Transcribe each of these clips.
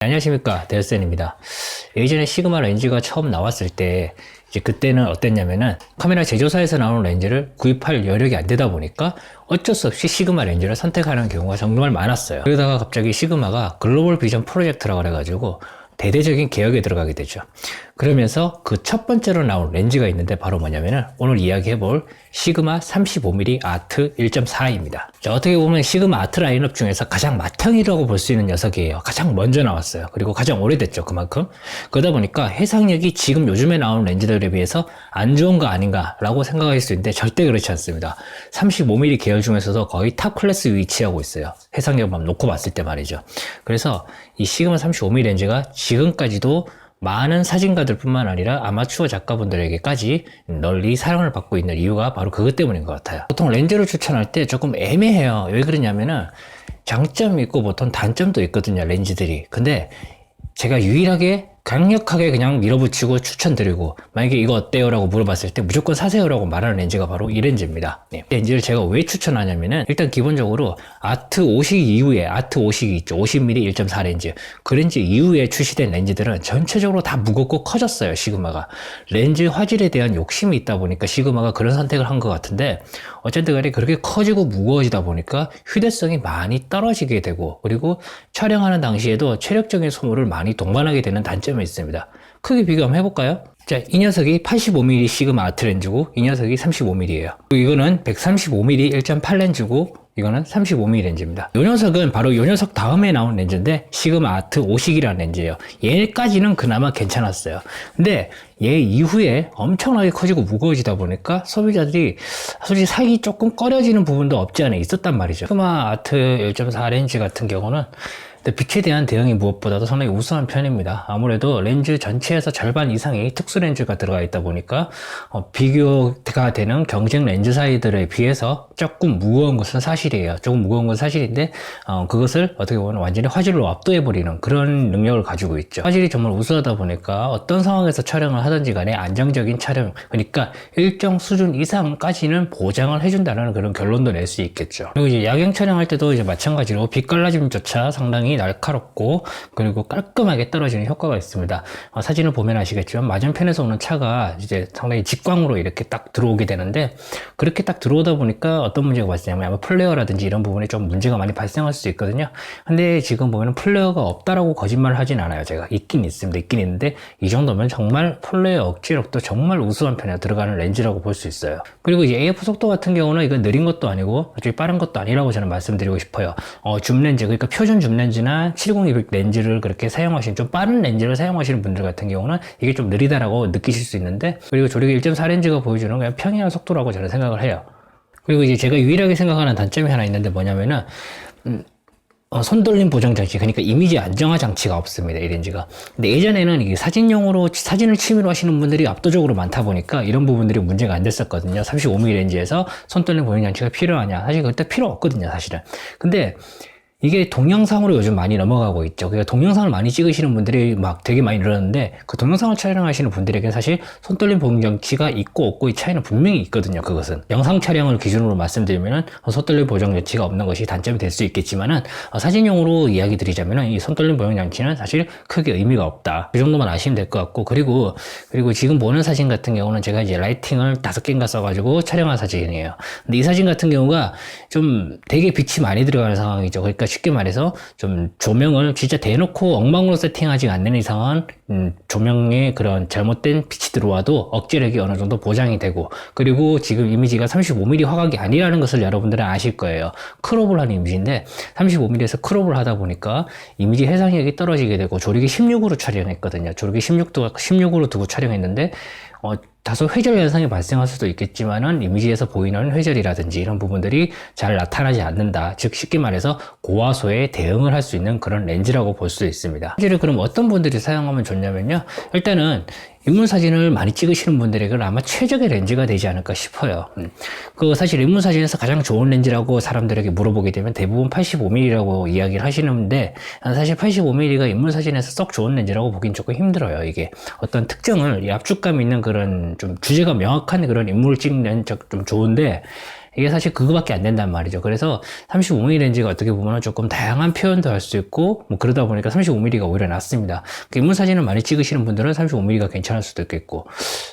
안녕하십니까, 데어센입니다. 예전에 시그마 렌즈가 처음 나왔을 때 이제 그때는 어땠냐면은 카메라 제조사에서 나오는 렌즈를 구입할 여력이 안 되다 보니까 어쩔 수 없이 시그마 렌즈를 선택하는 경우가 정말 많았어요. 그러다가 갑자기 시그마가 글로벌 비전 프로젝트라고 그래가지고 대대적인 개혁에 들어가게 되죠. 그러면서 그 첫 번째로 나온 렌즈가 있는데 바로 뭐냐면은 오늘 이야기해볼 시그마 35mm 아트 1.4입니다. 자, 어떻게 보면 시그마 아트 라인업 중에서 가장 맏형이라고 볼 수 있는 녀석이에요. 가장 먼저 나왔어요. 그리고 가장 오래됐죠, 그만큼. 그러다 보니까 해상력이 지금 요즘에 나오는 렌즈들에 비해서 안 좋은 거 아닌가 라고 생각할 수 있는데 절대 그렇지 않습니다. 35mm 계열 중에서도 거의 탑 클래스 위치하고 있어요. 해상력만 놓고 봤을 때 말이죠. 그래서 이 시그마 35mm 렌즈가 지금까지도 많은 사진가들 뿐만 아니라 아마추어 작가분들에게까지 널리 사랑을 받고 있는 이유가 바로 그것 때문인 것 같아요. 보통 렌즈를 추천할 때 조금 애매해요. 왜 그러냐면은 장점이 있고 보통 단점도 있거든요, 렌즈들이. 근데 제가 유일하게 강력하게 그냥 밀어붙이고 추천드리고 만약에 이거 어때요? 라고 물어봤을 때 무조건 사세요 라고 말하는 렌즈가 바로 이 렌즈입니다. 이 렌즈를 제가 왜 추천하냐면은 일단 기본적으로 아트 50 이후에 아트 50이 있죠. 50mm 1.4 렌즈. 그 렌즈 이후에 출시된 렌즈들은 전체적으로 다 무겁고 커졌어요, 시그마가. 렌즈 화질에 대한 욕심이 있다 보니까 시그마가 그런 선택을 한 것 같은데 어쨌든 간에 그렇게 커지고 무거워지다 보니까 휴대성이 많이 떨어지게 되고 그리고 촬영하는 당시에도 체력적인 소모를 많이 동반하게 되는 단점이 있습니다. 크게 비교 한번 해볼까요? 자, 이 녀석이 85mm 시그마 아트 렌즈고 이 녀석이 35mm예요. 이거는 135mm 1.8 렌즈고 이거는 35mm 렌즈입니다. 이 녀석은 바로 이 녀석 다음에 나온 렌즈인데 시그마 아트 50이라는 렌즈예요. 얘까지는 그나마 괜찮았어요. 근데 얘 이후에 엄청나게 커지고 무거워지다 보니까 소비자들이 솔직히 사기 조금 꺼려지는 부분도 없지 않아 있었단 말이죠. 시그마 아트 1.4 렌즈 같은 경우는 빛에 대한 대응이 무엇보다도 상당히 우수한 편입니다. 아무래도 렌즈 전체에서 절반 이상이 특수 렌즈가 들어가 있다 보니까 비교가 되는 경쟁 렌즈사들에 비해서 조금 무거운 것은 사실이에요. 조금 무거운 건 사실인데 그것을 어떻게 보면 완전히 화질로 압도해버리는 그런 능력을 가지고 있죠. 화질이 정말 우수하다 보니까 어떤 상황에서 촬영을 하든지 간에 안정적인 촬영, 그러니까 일정 수준 이상까지는 보장을 해준다는 그런 결론도 낼 수 있겠죠. 그리고 이제 야경 촬영할 때도 이제 마찬가지로 빛 갈라짐조차 상당히 날카롭고 그리고 깔끔하게 떨어지는 효과가 있습니다. 사진을 보면 아시겠지만 맞은편에서 오는 차가 이제 상당히 직광으로 이렇게 딱 들어오게 되는데 그렇게 딱 들어오다 보니까 어떤 문제가 발생하면 아마 플레어라든지 이런 부분에 좀 문제가 많이 발생할 수 있거든요. 근데 지금 보면 플레어가 없다라고 거짓말을 하진 않아요. 제가 있긴 있습니다. 있긴 있는데 이 정도면 정말 플레어 억제력도 정말 우수한 편에 들어가는 렌즈라고 볼 수 있어요. 그리고 이제 AF 속도 같은 경우는 이건 느린 것도 아니고 아주 빠른 것도 아니라고 저는 말씀드리고 싶어요. 줌 렌즈, 그러니까 표준 줌 렌즈나 70-200 렌즈를 그렇게 사용하시는 좀 빠른 렌즈를 사용하시는 분들 같은 경우는 이게 좀 느리다라고 느끼실 수 있는데 그리고 조력이 1.4 렌즈가 보여주는 그냥 평이한 속도라고 저는 생각을 해요. 그리고 이제 제가 유일하게 생각하는 단점이 하나 있는데 뭐냐면은 손돌림 보정 장치, 그러니까 이미지 안정화 장치가 없습니다, 이 렌즈가. 근데 예전에는 이게 사진용으로 사진을 취미로 하시는 분들이 압도적으로 많다 보니까 이런 부분들이 문제가 안 됐었거든요. 35mm 렌즈에서 손돌림 보정 장치가 필요하냐? 사실 그때 필요 없거든요, 사실은. 근데 이게 동영상으로 요즘 많이 넘어가고 있죠. 그러니까 동영상을 많이 찍으시는 분들이 막 되게 많이 늘었는데 그 동영상을 촬영하시는 분들에게 사실 손떨림 보정 장치가 있고 없고 이 차이는 분명히 있거든요. 그것은 영상 촬영을 기준으로 말씀드리면은 손떨림 보정 장치가 없는 것이 단점이 될 수 있겠지만은 사진용으로 이야기 드리자면은 이 손떨림 보정 장치는 사실 크게 의미가 없다. 그 정도만 아시면 될 것 같고 그리고 지금 보는 사진 같은 경우는 제가 이제 라이팅을 5개인가 써가지고 촬영한 사진이에요. 근데 이 사진 같은 경우가 좀 되게 빛이 많이 들어가는 상황이죠. 그러니까 쉽게 말해서 좀 조명을 진짜 대놓고 엉망으로 세팅하지 않는 이상은 조명에 그런 잘못된 빛이 들어와도 억제력이 어느 정도 보장이 되고 그리고 지금 이미지가 35mm 화각이 아니라는 것을 여러분들은 아실 거예요. 크롭을 하는 이미지인데 35mm에서 크롭을 하다 보니까 이미지 해상력이 떨어지게 되고 조력이 16으로 촬영했거든요. 조력이 16으로 두고 촬영했는데 다소 회절 현상이 발생할 수도 있겠지만은 이미지에서 보이는 회절이라든지 이런 부분들이 잘 나타나지 않는다. 즉 쉽게 말해서 고화소에 대응을 할 수 있는 그런 렌즈라고 볼 수 있습니다. 렌즈를 그럼 어떤 분들이 사용하면 좋냐면요. 일단은 인물 사진을 많이 찍으시는 분들에게는 아마 최적의 렌즈가 되지 않을까 싶어요. 사실 인물 사진에서 가장 좋은 렌즈라고 사람들에게 물어보게 되면 대부분 85mm라고 이야기를 하시는데 사실 85mm가 인물 사진에서 썩 좋은 렌즈라고 보긴 조금 힘들어요. 이게 어떤 특정을 압축감 있는 그런 좀 주제가 명확한 그런 인물을 찍는 좀 좋은데 이게 사실 그거밖에 안 된단 말이죠. 그래서 35mm 렌즈가 어떻게 보면 조금 다양한 표현도 할 수 있고 뭐 그러다 보니까 35mm가 오히려 낫습니다. 인물 사진을 많이 찍으시는 분들은 35mm가 괜찮을 수도 있겠고,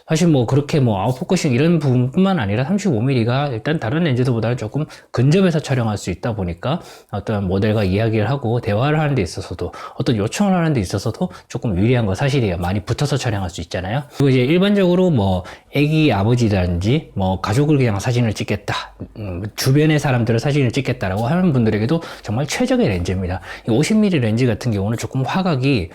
사실 뭐 그렇게 뭐 아웃포커싱 이런 부분뿐만 아니라 35mm가 일단 다른 렌즈들보다는 조금 근접해서 촬영할 수 있다 보니까 어떤 모델과 이야기를 하고 대화를 하는 데 있어서도, 어떤 요청을 하는 데 있어서도 조금 유리한 거 사실이에요. 많이 붙어서 촬영할 수 있잖아요. 그리고 이제 일반적으로 뭐 애기 아버지라든지 뭐 가족을 그냥 사진을 찍겠다, 주변의 사람들을 사진을 찍겠다라고 하는 분들에게도 정말 최적의 렌즈입니다. 이 50mm 렌즈 같은 경우는 조금 화각이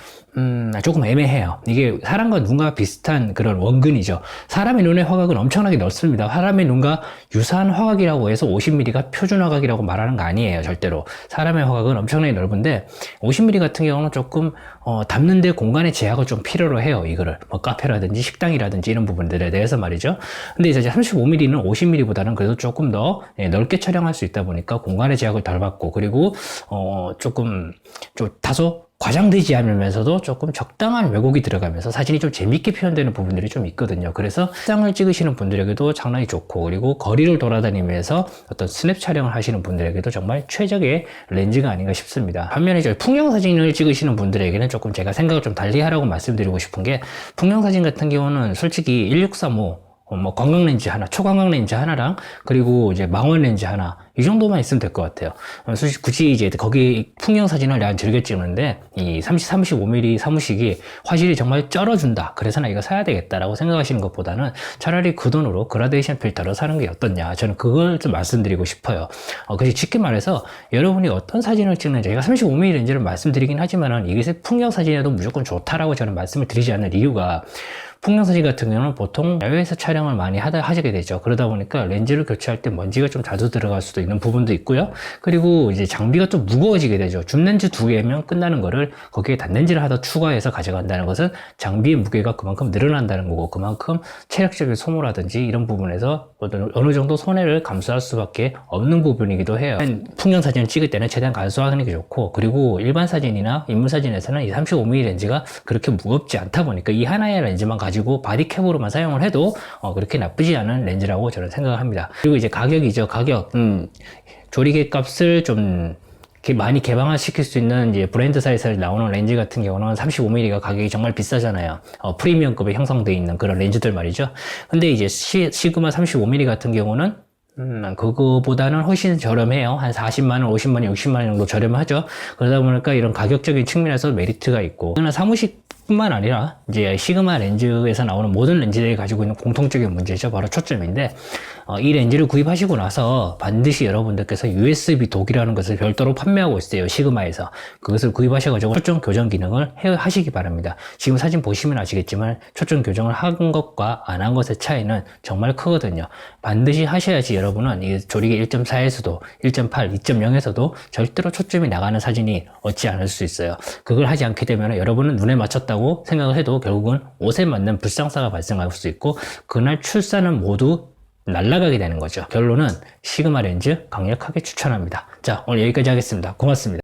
조금 애매해요. 이게 사람과 눈과 비슷한 그런 원근이죠. 사람의 눈의 화각은 엄청나게 넓습니다. 사람의 눈과 유사한 화각이라고 해서 50mm가 표준 화각이라고 말하는 거 아니에요. 절대로. 사람의 화각은 엄청나게 넓은데 50mm 같은 경우는 조금 담는데 공간의 제약을 좀 필요로 해요. 이거를 뭐 카페라든지 식당이라든지 이런 부분들에 대해서 말이죠. 근데 이제 35mm는 50mm보다는 그래도 조금 더 넓게 촬영할 수 있다 보니까 공간의 제약을 덜 받고, 그리고 조금 좀 다소 과장되지 않으면서도 조금 적당한 왜곡이 들어가면서 사진이 좀 재밌게 표현되는 부분들이 좀 있거든요. 그래서 식당을 찍으시는 분들에게도 상당히 좋고, 그리고 거리를 돌아다니면서 어떤 스냅 촬영을 하시는 분들에게도 정말 최적의 렌즈가 아닌가 싶습니다. 반면에 저희 풍경 사진을 찍으시는 분들에게는 조금 제가 생각을 좀 달리 하라고 말씀드리고 싶은 게, 풍경 사진 같은 경우는 솔직히 1635 뭐 관광 렌즈 하나, 초광각 렌즈 하나랑 그리고 이제 망원 렌즈 하나, 이 정도만 있으면 될 것 같아요. 솔직히 굳이 이제 거기 풍경 사진을 내가 즐겨 찍는데 이 35mm 사무식이 화질이 정말 쩔어준다, 그래서 나 이거 사야 되겠다라고 생각하시는 것보다는 차라리 그 돈으로 그라데이션 필터를 사는 게 어떻냐, 저는 그걸 좀 말씀드리고 싶어요. 그래서 쉽게 말해서 여러분이 어떤 사진을 찍는지, 제가 35mm 렌즈를 말씀드리긴 하지만은 이게 풍경 사진에도 무조건 좋다라고 저는 말씀을 드리지 않는 이유가, 풍경사진 같은 경우는 보통 야외에서 촬영을 많이 하시게 되죠. 그러다 보니까 렌즈를 교체할 때 먼지가 좀 자주 들어갈 수도 있는 부분도 있고요. 그리고 이제 장비가 좀 무거워지게 되죠. 줌렌즈 2개면 끝나는 거를 거기에 단렌즈를 하나 추가해서 가져간다는 것은 장비의 무게가 그만큼 늘어난다는 거고, 그만큼 체력적인 소모라든지 이런 부분에서 어느 정도 손해를 감수할 수밖에 없는 부분이기도 해요. 풍경사진을 찍을 때는 최대한 간소화하는 게 좋고, 그리고 일반 사진이나 인물사진에서는 이 35mm 렌즈가 그렇게 무겁지 않다 보니까 이 하나의 렌즈만 가지고 바디캡으로만 사용을 해도 그렇게 나쁘지 않은 렌즈라고 저는 생각을 합니다. 그리고 이제 가격이죠. 가격. 조리개 값을 좀 많이 개방화시킬 수 있는 이제 브랜드사에서 나오는 렌즈 같은 경우는 35mm가 가격이 정말 비싸잖아요. 프리미엄급에 형성되어 있는 그런 렌즈들 말이죠. 근데 이제 시그마 35mm 같은 경우는 그거보다는 훨씬 저렴해요. 한 40만원, 50만원, 60만원 정도 저렴하죠. 그러다 보니까 이런 가격적인 측면에서 메리트가 있고, 그러나 사무식 뿐만 아니라 이제 시그마 렌즈에서 나오는 모든 렌즈들이 가지고 있는 공통적인 문제죠. 바로 초점인데, 이 렌즈를 구입하시고 나서 반드시 여러분들께서 USB 독이라는 것을 별도로 판매하고 있어요. 시그마에서. 그것을 구입하셔가지고 초점 교정 기능을 하시기 바랍니다. 지금 사진 보시면 아시겠지만 초점 교정을 한 것과 안 한 것의 차이는 정말 크거든요. 반드시 하셔야지 여러분은 이 조리개 1.4에서도 1.8, 2.0에서도 절대로 초점이 나가는 사진이 얻지 않을 수 있어요. 그걸 하지 않게 되면 여러분은 눈에 맞췄다고 생각을 해도 결국은 옷에 맞는 불상사가 발생할 수 있고, 그날 출사는 모두 날아가게 되는 거죠. 결론은 시그마 렌즈 강력하게 추천합니다. 자, 오늘 여기까지 하겠습니다. 고맙습니다.